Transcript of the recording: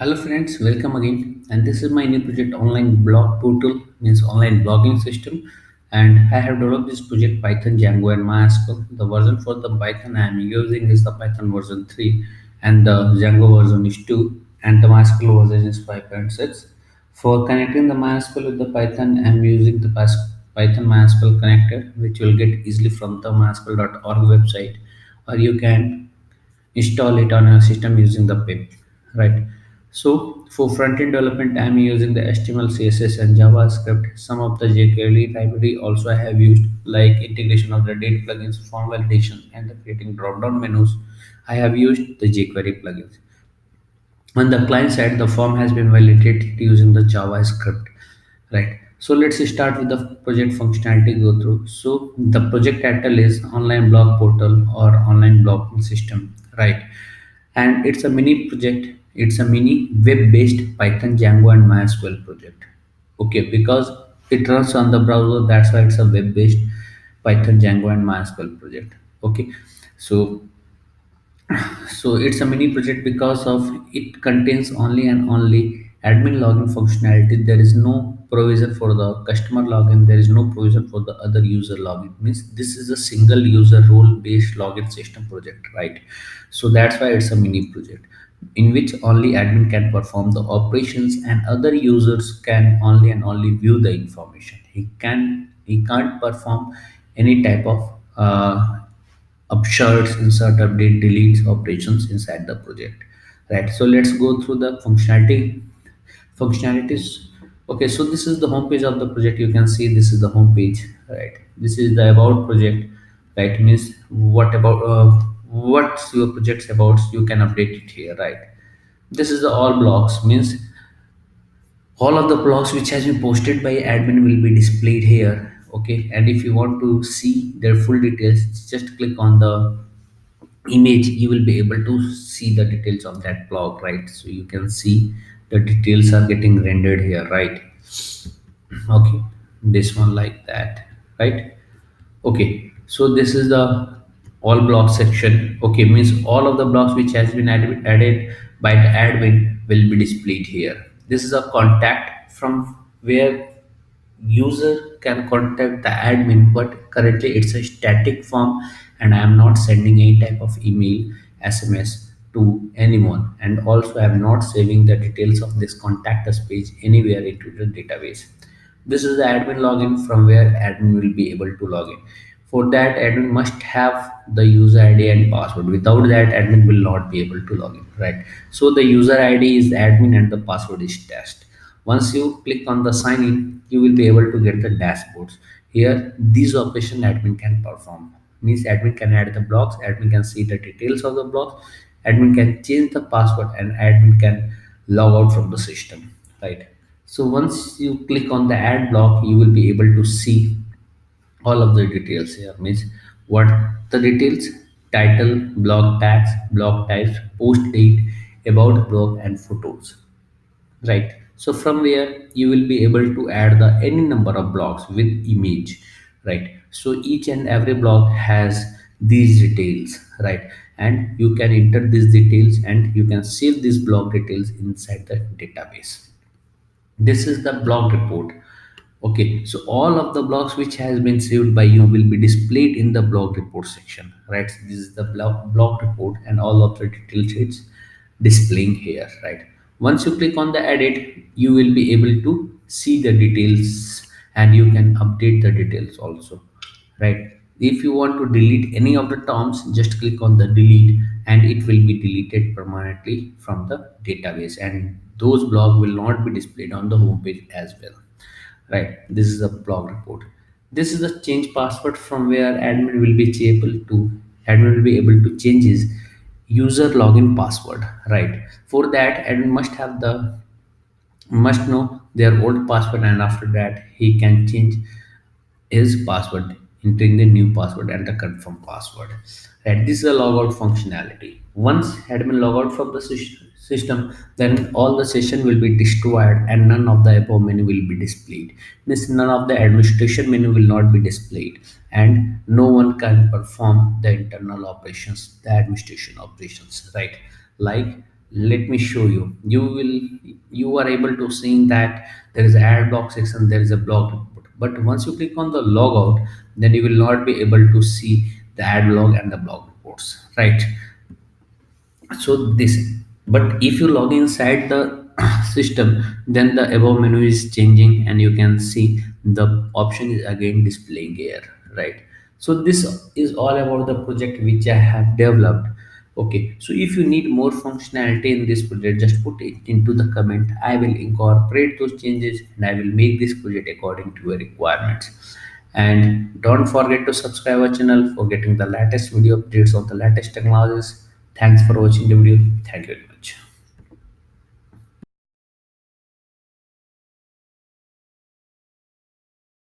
Hello friends, welcome again. And this is my new project online blog portal means online blogging system. And I have developed this project Python, Django, and MySQL. The version for the Python I am using is the Python version 3, and the Django version is 2, and the MySQL version is 5.6. For connecting the MySQL with the Python, I am using the Python MySQL connector, which you will get easily from the mysql.org website, or you can install it on your system using the pip, right? So for front-end development I'm using the HTML, CSS, and JavaScript. Some of the jQuery library also I have used, like integration of the date plugins, form validation, and the creating drop-down menus. I have used the jQuery plugins. On the client side, the form has been validated using the JavaScript, right? So let's start with the project functionality go through. So the project title is online blog portal or online blogging system, right? And it's a mini project. It's a mini web-based Python, Django, and MySQL project. Okay, because it runs on the browser, that's why it's a web-based Python, Django, and MySQL project. Okay, so it's a mini project because of it contains only and only admin login functionality. There is no provision for the customer login. There is no provision for the other user login. Means this is a single user role based login system project, right? So that's why it's a mini project in which only admin can perform the operations and other users can only and only view the information. He can't perform any type of upshots, insert, update, deletes operations inside the project, right? So let's go through the functionalities. Okay, so this is the home page of the project. You can see this is the home page, right? This is the about project, right? Means what about what's your project's about, you can update it here, right? This is the all blocks, means all of the blogs which has been posted by admin will be displayed here. Okay, and if you want to see their full details, just click on the image. You will be able to see the details of that blog, right? So you can see the details are getting rendered here, right? Okay, this one like that, right? Okay, so this is the all block section. Okay, means all of the blocks which has been added by the admin will be displayed here. This is a contact from where user can contact the admin, but currently it's a static form and I am not sending any type of email, SMS to anyone, and also I am not saving the details of this contact us page anywhere into the database. This is the admin login from where admin will be able to log in. For that, admin must have the user ID and password. Without that, admin will not be able to log in, right? So the user ID is admin and the password is test. Once you click on the sign in, you will be able to get the dashboards. Here, these operation admin can perform. Means admin can add the blocks, admin can see the details of the blocks, admin can change the password, and admin can log out from the system, right? So once you click on the add block, you will be able to see all of the details here. Means what the details: title, blog tags, blog types, post date, about blog, and photos, right? So from where you will be able to add the any number of blocks with image, right? So each and every block has these details, right? And you can enter these details and you can save these block details inside the database. This is the blog report. Okay, so all of the blocks which has been saved by you will be displayed in the blog report section, right? So this is the blog report and all of the details it's displaying here, right? Once you click on the edit, you will be able to see the details and you can update the details also, right? If you want to delete any of the terms, just click on the delete and it will be deleted permanently from the database, and those blogs will not be displayed on the home page as well, right? This is a blog report. This is the change password from where admin will be able to change his user login password, right? For that, admin must know their old password, and after that he can change his password, entering the new password and the confirm password, right? This is a logout functionality. Once admin log out from the system, then all the session will be destroyed and none of the above menu will be displayed. Means none of the administration menu will not be displayed and no one can perform the internal operations, the administration operations, right? Like Let me show you. You are able to see that there is ad block section, there is a blog report, but once you click on the logout, then you will not be able to see the ad log and the blog reports, right? So this, but if you log inside the system, then the above menu is changing and you can see the option is again displaying here, right? So this is all about the project which I have developed. Okay, so if you need more functionality in this project, just put it into the comment. I will incorporate those changes and I will make this project according to your requirements. And don't forget to subscribe our channel for getting the latest video updates on the latest technologies. Thanks for watching the video. Thank you.